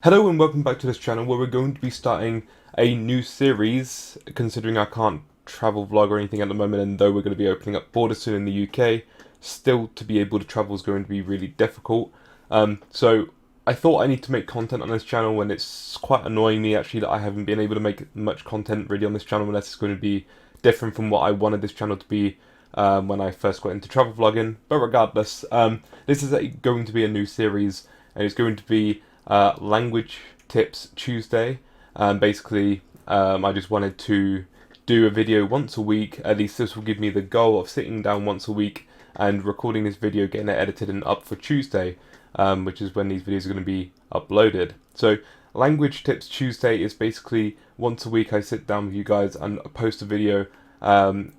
Hello and welcome back to this channel where we're going to be starting a new series, considering I can't travel vlog or anything at the moment, and though we're going to be opening up borders soon in the UK, still to be able to travel is going to be really difficult. So I thought I need to make content on this channel, and it's quite annoying me actually that I haven't been able to make much content really on this channel unless it's going to be different from what I wanted this channel to be when I first got into travel vlogging. But regardless, this is going to be a new series, and it's going to be Language Tips Tuesday. Basically, I just wanted to do a video once a week. At least this will give me the goal of sitting down once a week and recording this video, getting it edited and up for Tuesday, which is when these videos are going to be uploaded. So Language Tips Tuesday is basically once a week I sit down with you guys and post a video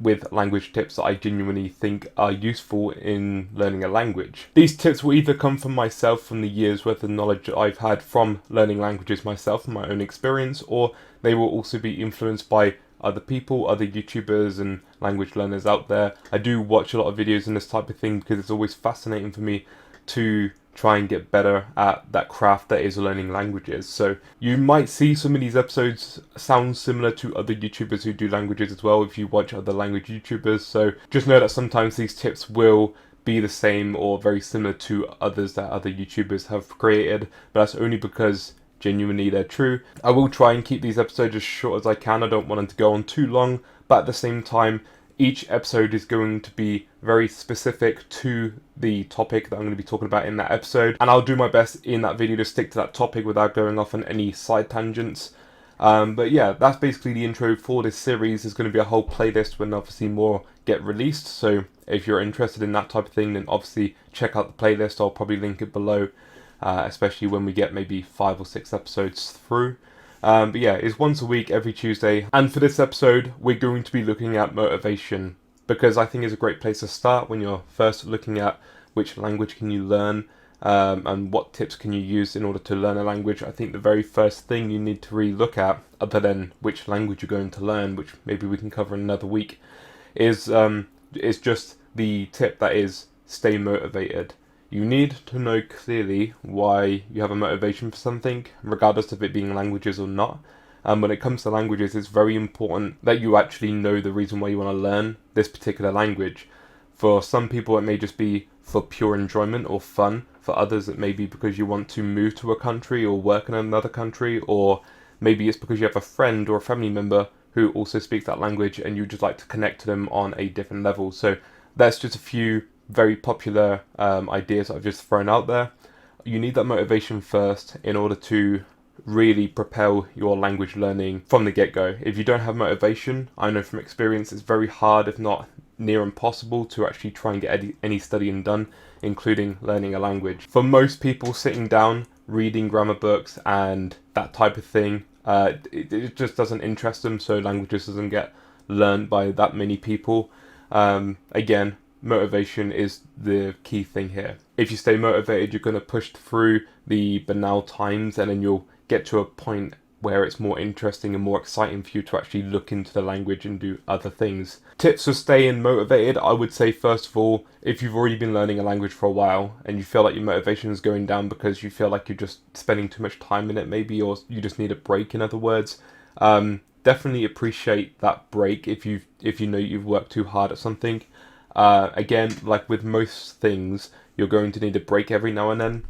with language tips that I genuinely think are useful in learning a language. These tips will either come from myself, from the years worth of knowledge that I've had from learning languages myself, from my own experience, or they will also be influenced by other people, other YouTubers and language learners out there. I do watch a lot of videos on this type of thing because it's always fascinating for me to try and get better at that craft that is learning languages. So you might see some of these episodes sound similar to other YouTubers who do languages as well if you watch other language YouTubers. So just know that sometimes these tips will be the same or very similar to others that other YouTubers have created, but that's only because genuinely they're true. I will try and keep these episodes as short as I can. I don't want them to go on too long, but at the same time, each episode is going to be very specific to the topic that I'm going to be talking about in that episode, and I'll do my best in that video to stick to that topic without going off on any side tangents. But yeah, that's basically the intro for this series. There's going to be a whole playlist when obviously more get released, so if you're interested in that type of thing, then obviously check out the playlist. I'll probably link it below, especially when we get maybe 5 or 6 episodes through. But yeah, it's once a week, every Tuesday. And for this episode, we're going to be looking at motivation, because I think it's a great place to start when you're first looking at which language can you learn, and what tips can you use in order to learn a language. I think the very first thing you need to really look at, other than which language you're going to learn, which maybe we can cover in another week, is just the tip that is stay motivated. You need to know clearly why you have a motivation for something, regardless of it being languages or not. And when it comes to languages, it's very important that you actually know the reason why you want to learn this particular language. For some people, it may just be for pure enjoyment or fun. For others, it may be because you want to move to a country or work in another country, or maybe it's because you have a friend or a family member who also speaks that language and you just like to connect to them on a different level. So that's just a few very popular ideas I've just thrown out there. You need that motivation first in order to really propel your language learning from the get-go. If you don't have motivation, I know from experience it's very hard, if not near impossible, to actually try and get any studying done, including learning a language. For most people, sitting down, reading grammar books and that type of thing, it just doesn't interest them, so languages doesn't get learned by that many people. Again, motivation is the key thing here. If you stay motivated, you're going to push through the banal times, and then you'll get to a point where it's more interesting and more exciting for you to actually look into the language and do other things. Tips for staying motivated, I would say first of all, if you've already been learning a language for a while and you feel like your motivation is going down because you feel like you're just spending too much time in it maybe, or you just need a break in other words, definitely appreciate that break if you know you've worked too hard at something. Again, like with most things, you're going to need a break every now and then.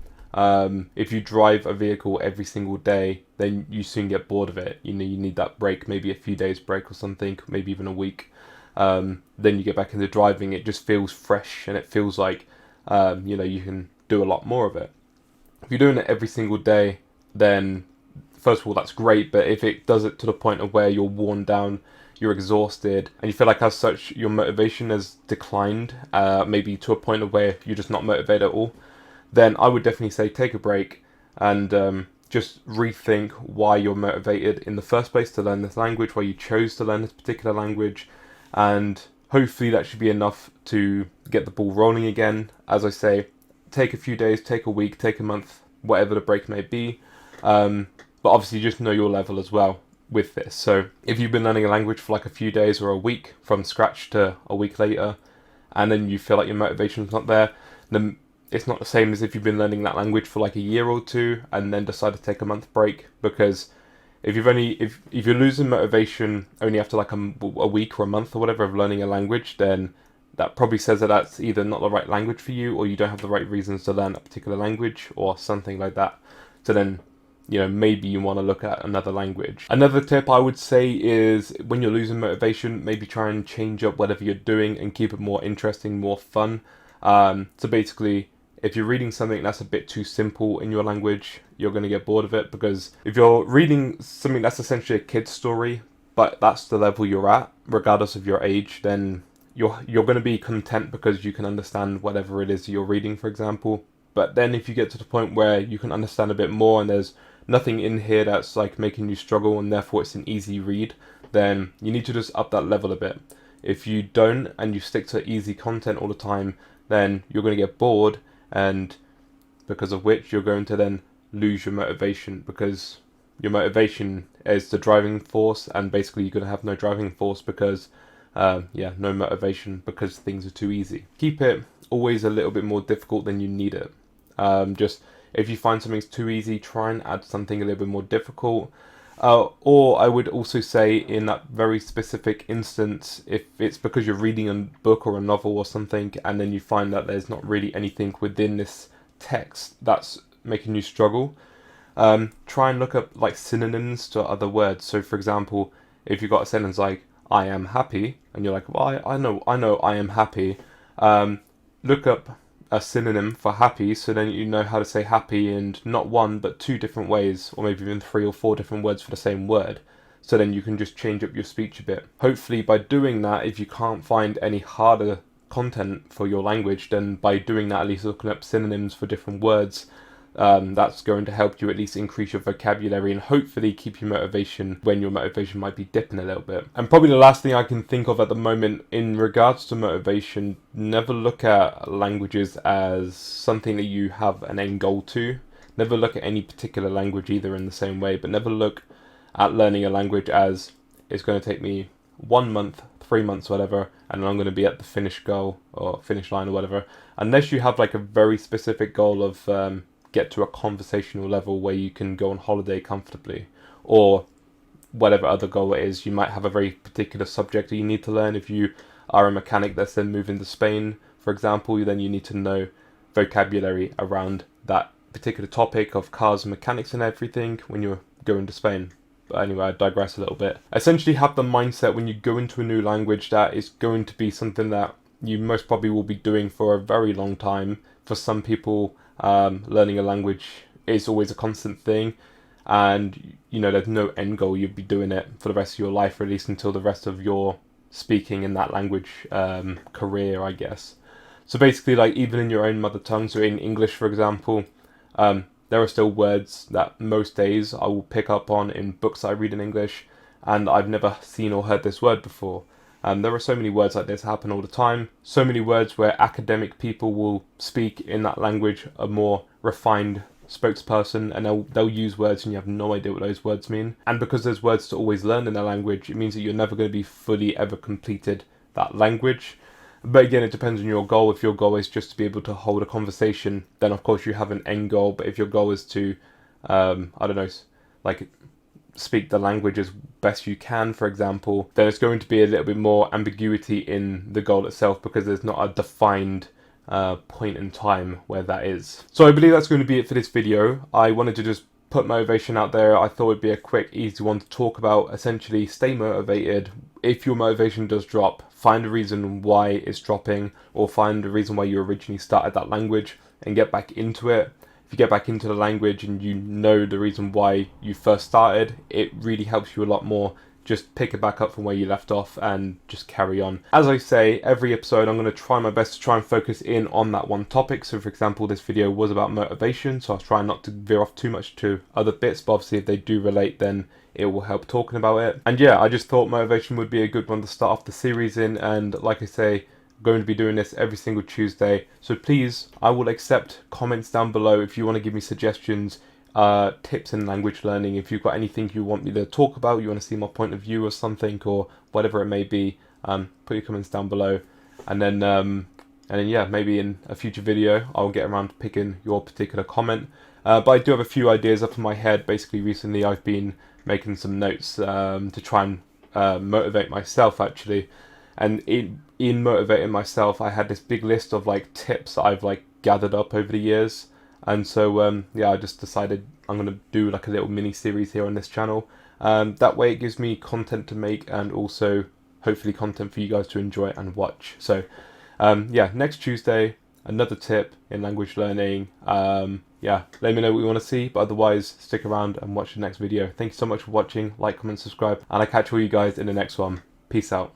If you drive a vehicle every single day, then you soon get bored of it. You need that break, maybe a few days break or something, maybe even a week. Then you get back into driving, it just feels fresh and it feels like, you can do a lot more of it. If you're doing it every single day, then first of all, that's great, but if it does it to the point of where you're worn down, you're exhausted, and you feel like as such your motivation has declined, maybe to a point of where you're just not motivated at all, then I would definitely say take a break and just rethink why you're motivated in the first place to learn this language, why you chose to learn this particular language, and hopefully that should be enough to get the ball rolling again. As I say, take a few days, take a week, take a month, whatever the break may be, but obviously just know your level as well with this. So if you've been learning a language for like a few days or a week from scratch to a week later, and then you feel like your motivation's not there, then it's not the same as if you've been learning that language for like a year or two and then decide to take a month break, because if you're losing motivation only after like a week or a month or whatever of learning a language, then that probably says that that's either not the right language for you, or you don't have the right reasons to learn a particular language, or something like that. So then, maybe you want to look at another language. Another tip I would say is, when you're losing motivation, maybe try and change up whatever you're doing and keep it more interesting, more fun. So basically, if you're reading something that's a bit too simple in your language, you're going to get bored of it, because if you're reading something that's essentially a kid's story, but that's the level you're at, regardless of your age, then you're going to be content because you can understand whatever it is you're reading, for example. But then if you get to the point where you can understand a bit more and there's nothing in here that's like making you struggle and therefore it's an easy read, then you need to just up that level a bit. If you don't and you stick to easy content all the time, then you're going to get bored, and because of which you're going to then lose your motivation, because your motivation is the driving force, and basically you're going to have no driving force because no motivation, because things are too easy. Keep it always a little bit more difficult than you need it. Just if you find something's too easy, try and add something a little bit more difficult. Or I would also say, in that very specific instance, if it's because you're reading a book or a novel or something, and then you find that there's not really anything within this text that's making you struggle, try and look up like synonyms to other words. So for example, if you've got a sentence like "I am happy," and you're like, "Well, I know I am happy," look up a synonym for happy, so then you know how to say happy in not one but two different ways, or maybe even 3 or 4 different words for the same word. So then you can just change up your speech a bit. Hopefully by doing that, if you can't find any harder content for your language, then by doing that, at least looking up synonyms for different words, that's going to help you at least increase your vocabulary and hopefully keep your motivation when your motivation might be dipping a little bit. And probably the last thing I can think of at the moment in regards to motivation, never look at languages as something that you have an end goal to. Never look at any particular language either in the same way, but never look at learning a language as, it's going to take me 1 month, 3 months, whatever, and I'm going to be at the finish goal or finish line or whatever. Unless you have like a very specific goal of get to a conversational level where you can go on holiday comfortably, or whatever other goal it is. You might have a very particular subject that you need to learn. If you are a mechanic that's then moving to Spain, for example, then you need to know vocabulary around that particular topic of cars and mechanics and everything when you're going to Spain. But anyway, I digress a little bit. Essentially, have the mindset when you go into a new language that it's going to be something that you most probably will be doing for a very long time. For some people, learning a language is always a constant thing, and there's no end goal. You'd be doing it for the rest of your life, or at least until the rest of your speaking in that language career, I guess. So basically, like, even in your own mother tongue, so in English, for example, there are still words that most days I will pick up on in books that I read in English, and I've never seen or heard this word before. There are so many words like this happen all the time. So many words where academic people will speak in that language, a more refined spokesperson, and they'll use words and you have no idea what those words mean. And because there's words to always learn in their language, it means that you're never going to be fully ever completed that language. But again, it depends on your goal. If your goal is just to be able to hold a conversation, then of course you have an end goal. But if your goal is to, speak the language as best you can, for example, then it's going to be a little bit more ambiguity in the goal itself, because there's not a defined point in time where that is. So I believe that's going to be it for this video. I wanted to just put motivation out there. I thought it'd be a quick, easy one to talk about. Essentially, stay motivated. If your motivation does drop, find a reason why it's dropping, or find a reason why you originally started that language and get back into it. If you get back into the language and you know the reason why you first started, it really helps you a lot more. Just pick it back up from where you left off and just carry on. As I say, every episode I'm going to try my best to try and focus in on that one topic. So for example, this video was about motivation, so I was trying not to veer off too much to other bits, but obviously if they do relate, then it will help talking about it. And yeah, I just thought motivation would be a good one to start off the series in, and like I say, going to be doing this every single Tuesday. So please, I will accept comments down below if you want to give me suggestions, tips in language learning. If you've got anything you want me to talk about, you want to see my point of view or something, or whatever it may be, put your comments down below. And then And then yeah, maybe in a future video I'll get around to picking your particular comment. But I do have a few ideas up in my head. Basically, recently I've been making some notes to try and motivate myself actually. And in motivating myself, I had this big list of like tips that I've like gathered up over the years. And so yeah, I just decided I'm gonna do like a little mini series here on this channel. That way, it gives me content to make and also hopefully content for you guys to enjoy and watch. So yeah, next Tuesday, another tip in language learning. Yeah, let me know what you want to see, but otherwise, stick around and watch the next video. Thank you so much for watching. Like, comment, subscribe, and I'll catch all you guys in the next one. Peace out.